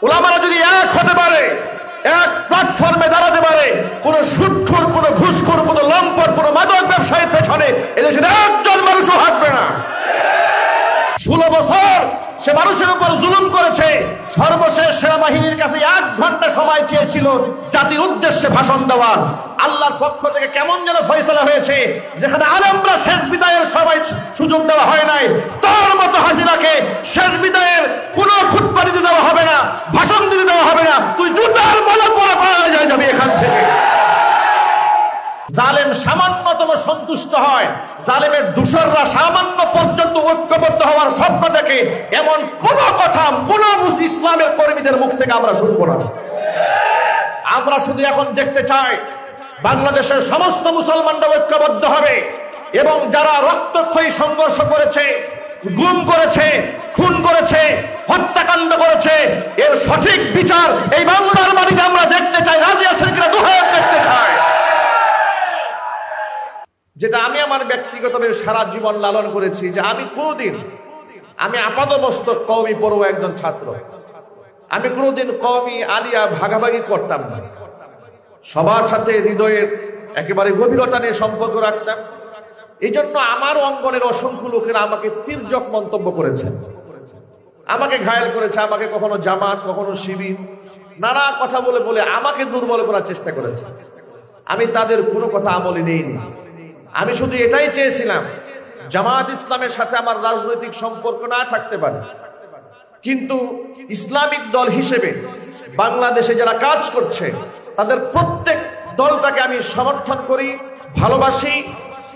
উলামারা যদি এক হতে পারে, এক প্ল্যাটফর্মে দাঁড়াতে পারে, কোন সুদখোর, কোন ঘুষখোর, কোন লম্পট, কোন মাদক ব্যবসায়ীর পেছনে এদেশের একজন মানুষও হাঁটবে না। 16 বছর সে মানুষের উপর জুলুম করেছে। সর্বশেষ সেনাবাহিনীর কাছে 1 ঘন্টা সময় চেয়েছিল জাতির উদ্দেশ্যে ভাষণ দেওয়ার। আল্লাহর পক্ষ থেকে কেমন যেন ফয়সালা হয়েছে, যেখানে আলেমরা শেষ বিদায়ের সবাই সুযোগ দেওয়া হয় নাই, তার মতো হাসিনাকে শেষ বিদায়ের কোনো খুতবা দিতে দেওয়া হবে না, ভাষণ দিতে দেওয়া হবে না। তুই জুতার মালা পরে পাওয়া যায় যাবে এখান থেকে। জালেম সামান্যতম সন্তুষ্ট হয়, জালেমের দূষররা সামান্য পর্যন্ত ঐক্যবদ্ধ হওয়ার স্বপ্ন দেখে, এমন কোন কথা কোন ইসলামের কর্মীদের মুখ থেকে আমরা শুনবো না। আমরা শুধু এখন দেখতে চাই বাংলাদেশের সমস্ত মুসলমানরা ঐক্যবদ্ধ হবে এবং যারা রক্তক্ষয়ী সংঘর্ষ করেছে, গুম করেছে, খুন করেছে, হত্যাকাণ্ড করেছে, এর সঠিক বিচার এই বাংলার মাটিতে আমরা দেখতে চাই। রাজি আছেন কিনা? দুহাত দেখতে চাই। যেটা আমি আমার ব্যক্তিগতভাবে সারা জীবন লালন করেছি, যে আমি কোনোদিন, আমি আপাতমস্তক কওমি পড়ুয়া একজন ছাত্র, আমি কোনোদিন কওমি আলিয়া ভাগাভাগি করতাম না। সবার সাথে হৃদয়ের একেবারে গভীরতা নিয়ে সম্পর্ক রাখতাম। এই জন্য আমার অঙ্গনের অসংখ্য লোকেরা আমাকে তির্যক মন্তব্য করেছে, আমাকে ঘায়েল করেছে, আমাকে কখনো জামাত, কখনো শিবির, নানা কথা বলে বলে আমাকে দুর্বল করার চেষ্টা করেছে। আমি তাদের কোনো কথা আমলে নেইনি। আমি শুধু এটাই চেয়েছিলাম, জামাত ইসলামের সাথে আমার রাজনৈতিক সম্পর্ক না থাকতে পারে, কিন্তু ইসলামিক দল হিসেবে বাংলাদেশে যারা কাজ করছে তাদের প্রত্যেক দলটাকে আমি সমর্থন করি, ভালোবাসি,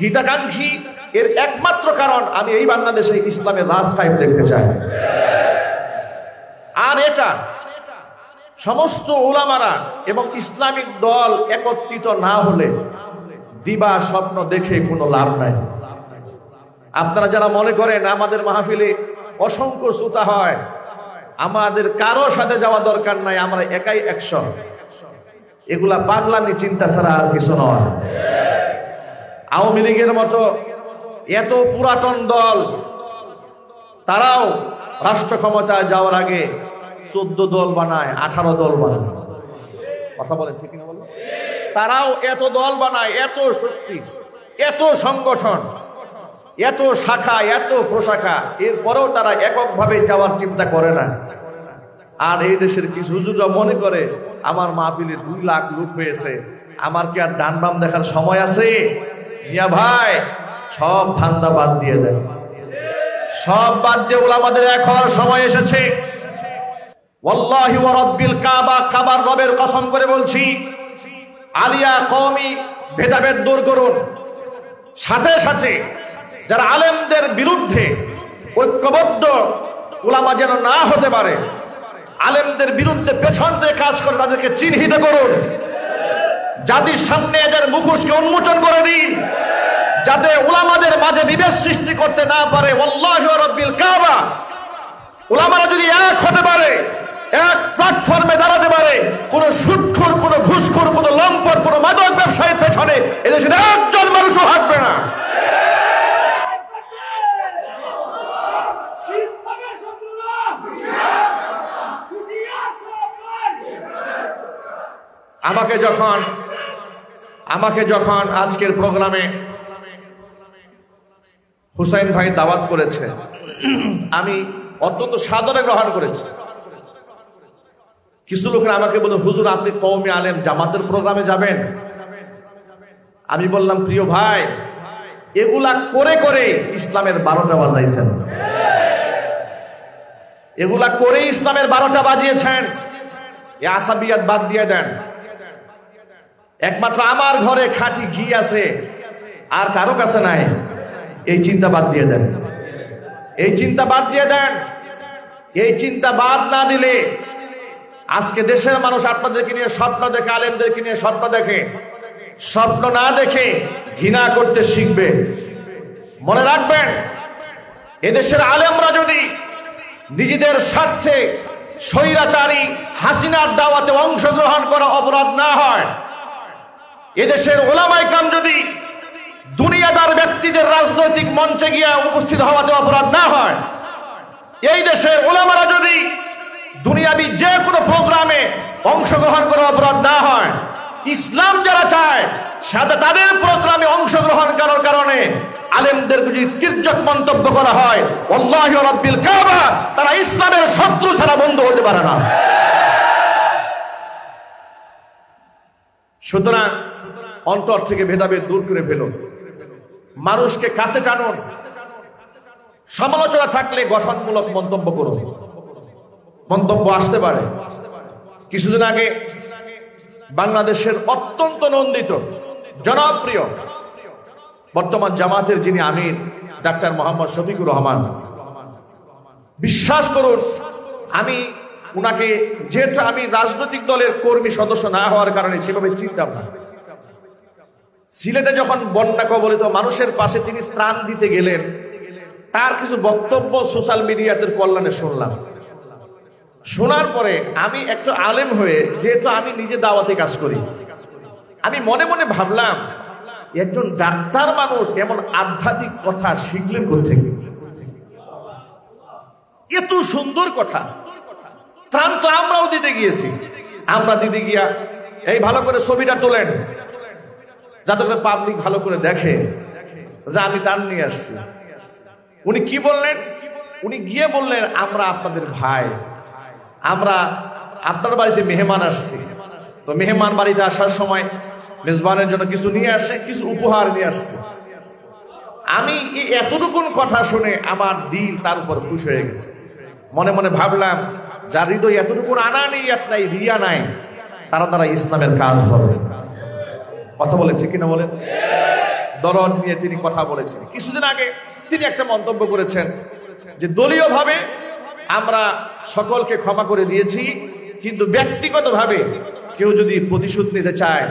হিতাকাঙ্ক্ষী। এর একমাত্র কারণ আমি এই বাংলাদেশে ইসলামের রাজ কায়েম দেখতে চাই। আর এটা সমস্ত উলামারা এবং ইসলামিক দল একত্রিত না হলে দিবা স্বপ্ন দেখে কোনো লাভ নাই। আপনারা যারা মনে করেন আমাদের মাহফিলে অসংখ্য শ্রোতা হয়, আমাদের কারো সাথে যাওয়া দরকার নাই, আমরা একাই 100, এগুলা পাগলামি চিন্তা ছাড়া আর কিছু নয়। আওয়ামী লীগের মতো এত পুরাতন দল, তারাও রাষ্ট্র ক্ষমতায় যাওয়ার আগে 14 দল বানায়, 18 দল বানায়। কথা বলেন ঠিক না? বলেন। তারাও এত দল বানায়, এত শক্তি, এত সংগঠন, এত শাখা, এত প্রশাখা, এরপরেও তারা এককভাবে যাওয়ার চিন্তা করে না। আর এই দেশের কিছু হুজুররা মনে করে আমার মাহফিলে 2 লাখ লোক হয়েছে, আমার কি আর ডান বাম দেখার সময় আছে? মিয়া ভাই, সব ধান্দা বাদ দিয়ে দেন, সব বাদ দিয়ে উলামাদের এক হওয়ার সময় এসেছে। ওয়াল্লাহি ওয়া রাব্বিল কাবা, কাবার রবের কসম করে বলছি, আলিয়া কওমি ভেদাভেদ দূর করুন। সাথে সাথে যারা আলেমদের বিরুদ্ধে ঐক্যবদ্ধ উলামা যেন না হতে পারে, আলেমদের বিরুদ্ধে পেছন দিয়ে কাজ করে তাদেরকে চিহ্নিত করুন। জাতির সামনে এদের মুখোশকে উন্মোচন করে দিন, যাতে উলামাদের মাঝে বিভেদ সৃষ্টি করতে না পারে। ওয়াল্লাহি ওয়া রাব্বিল কাবা, উলামারা যদি এক হতে পারে, এক প্ল্যাটফর্মে দাঁড়াতে পারে, কোন সুদখোর, কোন ঘুষখোর, কোন লম্পট, কোন মাদক ব্যবসায়ীর পেছনে এদেশের একজন মানুষও হাঁটবে না। আমাকে যখন আজকের প্রোগ্রামে হুসাইন ভাই দাওয়াত করেছে, আমি অত্যন্ত সাদরে গ্রহণ করেছি। কিছু লোকেরা আমাকে বলে, হুজুর আপনি কওমি আলেম, জামাতের প্রোগ্রামে যাবেন? আমি বললাম, প্রিয় ভাই, এগুলা করে করে ইসলামের 12টা বাজাইছেন, এগুলা করে ইসলামের 12টা বাজিয়েছেন। এ আসাবিয়াত বাদ দিয়ে দেন। একমাত্র আমার ঘরে খাঁটি ঘি আছে, আর কারো কাছে নাই, এই চিন্তা বাদ দিয়ে দেন, এই চিন্তা বাদ দিয়ে দেন। এই চিন্তা বাদ না দিলে আজকে দেশের মানুষ আপনাদেরকে নিয়ে স্বপ্ন দেখে, আলেমদেরকে নিয়ে স্বপ্ন দেখে, স্বপ্ন না দেখে ঘৃণা করতে শিখবে। মনে রাখবেন, এদেশের আলেমরা যদি নিজেদের স্বার্থে স্বৈরাচারী হাসিনার দাওয়াতে অংশগ্রহণ করা অপরাধ না হয়, এদেশের ওলামায়ে কেরাম যদি দুনিয়াদার ব্যক্তিদের রাজনৈতিক মঞ্চে গিয়ে উপস্থিত হওয়াতে অপরাধ না হয়, এই দেশের ওলামারা যদি দুনিয়াবি যে কোনো প্রোগ্রামে অংশগ্রহণ করে অপরাধ না হয়, ইসলাম যারা চায় সাথে তাদের প্রোগ্রামে অংশগ্রহণ করার কারণে আলেমদের যদি তির্যক মন্তব্য করা হয়, আল্লাহু রাব্বিল কাবা, তারা ইসলামের শত্রু ছাড়া বন্ধু হতে পারে না। সুতরাং অন্তর থেকে ভেদাভেদ দূর করে ফেলুন, মানুষকে কাছে টানুন, সমালোচনা থাকলে গঠনমূলক মন্তব্য করুন। মন্তব্য আসতে পারে। কিছুদিন আগে বাংলাদেশের অত্যন্ত নন্দিত জনপ্রিয় বর্তমান জামাতের যিনি আমির ডাক্তার মোহাম্মদ শফিকুর রহমান, বিশ্বাস করুন আমি উনাকে, যেহেতু আমি রাজনৈতিক দলের কর্মী সদস্য না হওয়ার কারণে সেভাবে চিনতাম না, সিলেটে যখন বন্যা কবলিত মানুষের পাশে তিনি ত্রাণ দিতে গেলেন, তার কিছু বক্তব্য সোশ্যাল মিডিয়াতে কল্যাণে শুনলাম। শোনার পরে আমি একটু আলেম হয়ে, যেহেতু আমি নিজে দাওয়াতে কাজ করি, আমি মনে মনে ভাবলাম একজন ডাক্তার মানুষ এমন আধ্যাত্মিক কথা শিখলেন কোত্থেকে? এত সুন্দর কথা। ত্রাণ তো আমরাও দিতে গিয়েছি, আমরা দিতে গিয়া এই ভালো করে ছবিটা তোলেন যাতে করে পাবলিক ভালো করে দেখে যে আমি ত্রাণ নিয়ে আসছি। উনি কি বললেন? উনি গিয়ে বললেন আমরা আপনাদের ভাই, আমরা আপনার বাড়িতে মেহমান আসছি, তো মেহমান বাড়িতে আসার সময় মেজবানের জন্য কিছু নিয়ে আসে, কিছু উপহার নিয়ে আসছে। আমি এতটুকুন কথা শুনে আমার দিল তার উপর খুশ হয়ে গেছে। মনে মনে ভাবলাম যার হৃদয় এতটুকুন আনা নেই, নাই রিয়া নাই, তারা তারা ইসলামের কাজ হবে। কথা বলেছে কিনা বলেন? দরদ নিয়ে তিনি কথা বলেছেন। কিছুদিন আগে তিনি একটা মন্তব্য করেছেন যে দলীয়ভাবে আমরা সকলকে ক্ষমা করে দিয়েছি, কিন্তু ব্যক্তিগতভাবে কেউ যদি প্রতিশোধ নিতে চায়,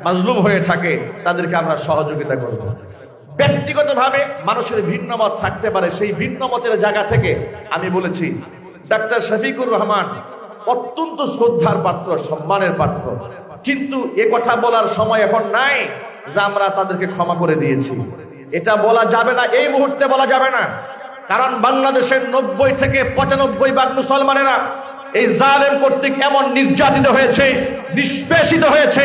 মাজলুম হয়ে থাকে, তাদেরকে আমরা সহযোগিতা করব। ব্যক্তিগতভাবে মানুষের ভিন্ন মত থাকতে পারে, সেই ভিন্ন মতের জায়গা থেকে আমি বলেছি ডাক্তার শফিকুর রহমান অত্যন্ত শ্রদ্ধার পাত্র, সম্মানের পাত্র, কিন্তু এ কথা বলার সময় এখন নাই যে আমরা তাদেরকে ক্ষমা করে দিয়েছি। এটা বলা যাবে না, এই মুহূর্তে বলা যাবে না, কারণ বাংলাদেশের 90 থেকে 95% মুসলমানেরা এই জালেম কর্তৃক এমন নির্যাতিত হয়েছে, নিষ্পেষিত হয়েছে।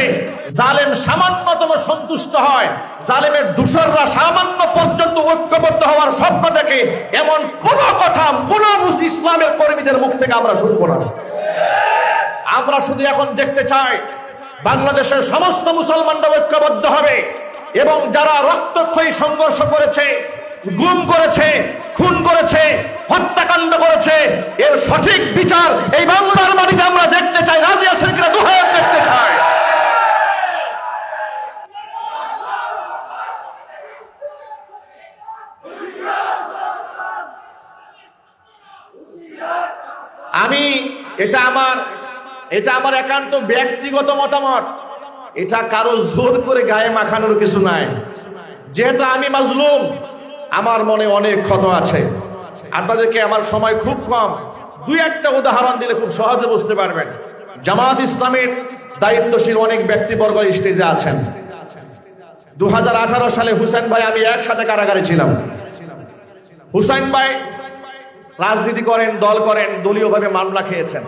জালেম সামান্যতম সন্তুষ্ট হয়, জালেমের দূষররা সামান্য পর্যন্ত ঐক্যবদ্ধ হওয়ার স্বপ্ন দেখে, এমন কোন কথা কোন ইসলামের কর্মীদের মুখ থেকে আমরা শুনবো না। আমরা শুধু এখন দেখতে চাই বাংলাদেশের সমস্ত মুসলমানরা ঐক্যবদ্ধ হবে এবং যারা রক্তক্ষয়ী সংঘর্ষ করেছে, গুম করেছে, খুন করেছে, হত্যাকাণ্ড করেছে, এর সঠিক বিচার এই বাংলার মাটিতে আমরা দেখতে চাই। রাজি আছেন কিনা? দুহাত দেখতে চাই। আমি এটা আমার একান্ত ব্যক্তিগত মতামত, এটা কারো জোর করে গায়ে মাখানোর কিছু নাই। যেহেতু আমি মাজলুম, আমার মনে অনেক ক্ষত আছে। আপনাদেরকে আমার সময় খুব কম, দুই একটা উদাহরণ দিলে খুব সহজে বুঝতে পারবেন। জামাত ইসলামের দায়িত্বশীল অনেক ব্যক্তিবর্গ স্টেজে আছেন। 2018 সালে হুসাইন ভাই আমি একসাথে কারাগারে ছিলাম। হুসাইন ভাই রাজনীতি করেন, দল করেন, দলীয়ভাবে মামলা খেয়েছেন।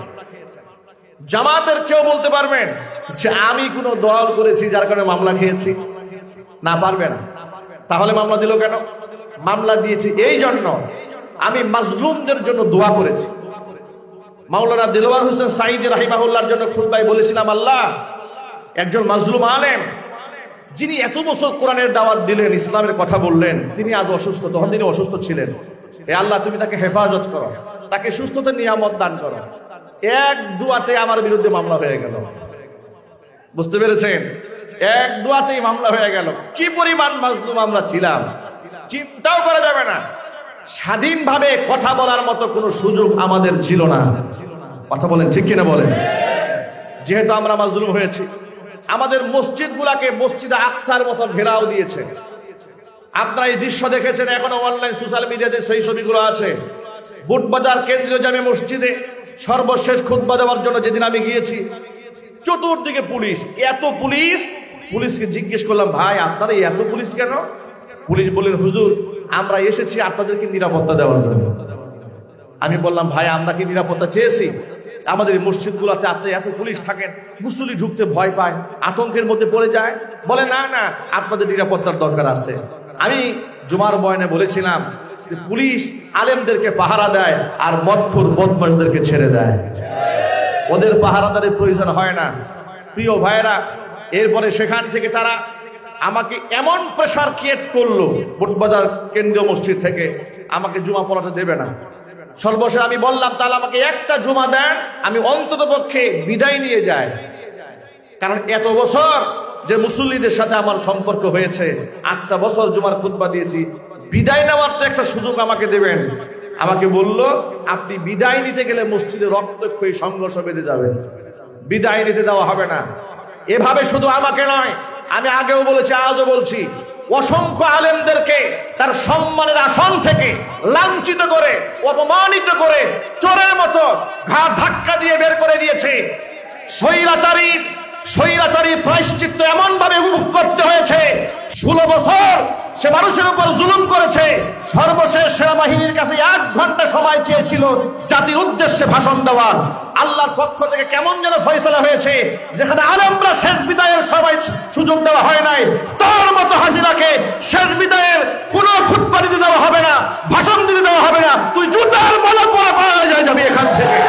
জামাতের কেউ বলতে পারবেন যে আমি কোনো দল করেছি যার কারণে মামলা খেয়েছি? না, পারবে না। তাহলে মামলা দিল কেন? মামলা দিয়েছি এই জন্য আমি মাজলুমদের জন্য দোয়া করেছি। মাওলানা দিলওয়ার হোসেন সাঈদী রাহিমাহুল্লাহর জন্য খুতবায় বলেছিলাম, আল্লাহ, একজন মাজলুম আলেম যিনি এত বছর কোরআনের দাওয়াত দিলেন, ইসলামের কথা বললেন, তিনি আজ অসুস্থ, তখন তিনি অসুস্থ ছিলেন। এ আল্লাহ, তুমি তাকে হেফাজত করো, তাকে সুস্থতার নিয়ামত দান করো। এক দুয়াতে আমার বিরুদ্ধে মামলা হয়ে গেল। বুঝতে পেরেছেন? এক দুয়াতেই মামলা হয়ে গেল। কি পরিমাণ মাজলুম আমরা ছিলাম চিন্তাও করা যাবে না। স্বাধীনভাবে কথা বলার মতো কোনো সুযোগ আমাদের ছিল না। কথা বলেন ঠিক কিনা বলেন? যেহেতু আমরা মাজলুম হয়েছি, আমাদের মসজিদগুলাকে মসজিদে আকসার মতো ঘেরাও দিয়েছে। আপনারা এই দৃশ্য দেখেছেন, এখনো অনলাইন সোশ্যাল মিডিয়াতে সেই ছবিগুলো আছে। বুটবাজার কেন্দ্রীয় জামে মসজিদে সর্বশেষ খুতবা দেওয়ার জন্য যেদিন আমি গিয়েছি, চতুর্দিকে পুলিশ, এত পুলিশ। পুলিশকে জিজ্ঞেস করলাম, ভাই আপনারা এত পুলিশ কেন? পুলিশ বললেন, হুজুর আমরা এসেছি আপনাদেরকে নিরাপত্তা দেওয়ার জন্য। আমি বললাম, ভাই আমরা কি নিরাপত্তা চেয়েছি? আমাদের এই মসজিদগুলোতে আপনি এত পুলিশ থাকেন, মুসল্লি ঢুকতে ভয় পায়, আতঙ্কের মধ্যে পড়ে যায়। বলে না না, আপনাদের নিরাপত্তার দরকার আছে। আমি জুমার বয়ানে বলেছিলাম যে পুলিশ আলেমদেরকে পাহারা দেয় আর মদখোর বদমাশদেরকে ছেড়ে দেয়, ওদের পাহারাদারের প্রয়োজন হয় না। প্রিয় ভাইয়েরা, এরপরে সেখান থেকে তারা আমাকে এমন প্রেসার ক্রিয়েট করলো, বুটবাজার কেন্দ্রীয় মসজিদ থেকে আমাকে জুমা পড়াতে দেবে না। সর্বশেষ আমি বললাম, তাহলে আমাকে একটা জুমা দেন, আমি অন্তত পক্ষে বিদায় নিয়ে যাই। কারণ এত বছর যে মুসল্লিদের সাথে আমার সম্পর্ক হয়েছে, 8টা বছর জুমার খুতবা দিয়েছি, বিদায় নেওয়ার তো একটা সুযোগ আমাকে দেবেন। আমাকে বলল, আপনি বিদায় নিতে গেলে মসজিদে রক্তক্ষয়ী সংঘর্ষ বেঁধে যাবে, বিদায় নিতে দেওয়া হবে না। এভাবে শুধু আমাকে নয়, আমি আগেও বলেছি, আজও বলছি, অসংখ্য আলেমদেরকে তার সম্মানের আসন থেকে লাঞ্ছিত করে, অপমানিত করে, চোরের মতো ঘাড় ধাক্কা দিয়ে বের করে দিয়েছে। স্বৈরাচারী প্রায়শ্চিত্ত এমন ভাবে উপভোগ করতে হয়েছে। 16 বছর সে মানুষের উপর জুলুম করেছে। সর্বশেষ সেনাবাহিনীর কাছে 1 ঘন্টা সময় চেয়েছিল জাতির উদ্দেশ্যে ভাষণ দেওয়ার। আল্লাহর পক্ষ থেকে কেমন যেন ফয়সালা হয়েছে, যেখানে আলেমরা শেষ বিদায়ের সবাই সুযোগ দেওয়া হয় নাই, তার মতো হাসিনাকে শেষ বিদায়ের কোনো খুতবা দিতে দেওয়া হবে না, ভাষণ দিতে দেওয়া হবে না। তুই জুতার মালা পরা পাওয়া যায় যাবি এখান থেকে।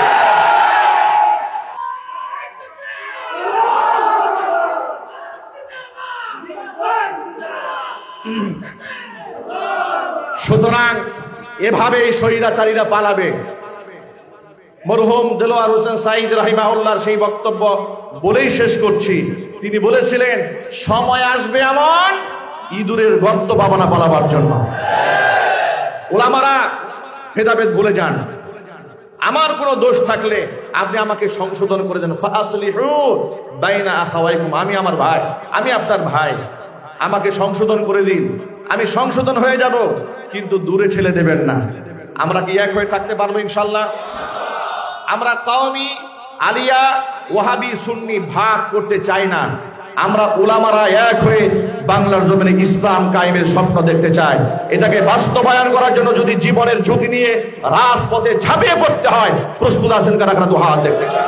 সুতরাং এভাবে স্বৈরাচারীরা পালাবে। মরহুম দেলোয়ার হোসেন সাঈদ রাহিমাহুল্লাহর সেই বক্তব্য বলেই শেষ করছি। তিনি বলেছিলেন, সময় আসবে এমন ইঁদুরের গর্ত পাবে না পালাবার জন্য। ওলামারা ভেদাভেদ ভুলে যান। আমার কোনো দোষ থাকলে আপনি আমাকে সংশোধন করে দেন। ফাসলিহু বাইনা আখাওয়াইকুম, আমি আমার ভাই, আমি আপনার ভাই, আমাকে সংশোধন করে দিন, আমি সংশোধন হয়ে যাব, কিন্তু দূরে ছেলে দেবেন না। আমরা কি এক হয়ে থাকতে পারবো ইনশাল্লাহ? আমরা কওমি, আলিয়া, ওয়াহাবি, সুন্নি ভাগ করতে চাই না। আমরা উলামারা এক হয়ে বাংলার জমিনে ইসলাম কায়েমের স্বপ্ন দেখতে চাই। এটাকে বাস্তবায়ন করার জন্য যদি জীবনের ঝুঁকি নিয়ে রাজপথে ঝাঁপিয়ে পড়তে হয়, প্রস্তুত আছেন কারা কারা? তো হাত দেখতে চাই।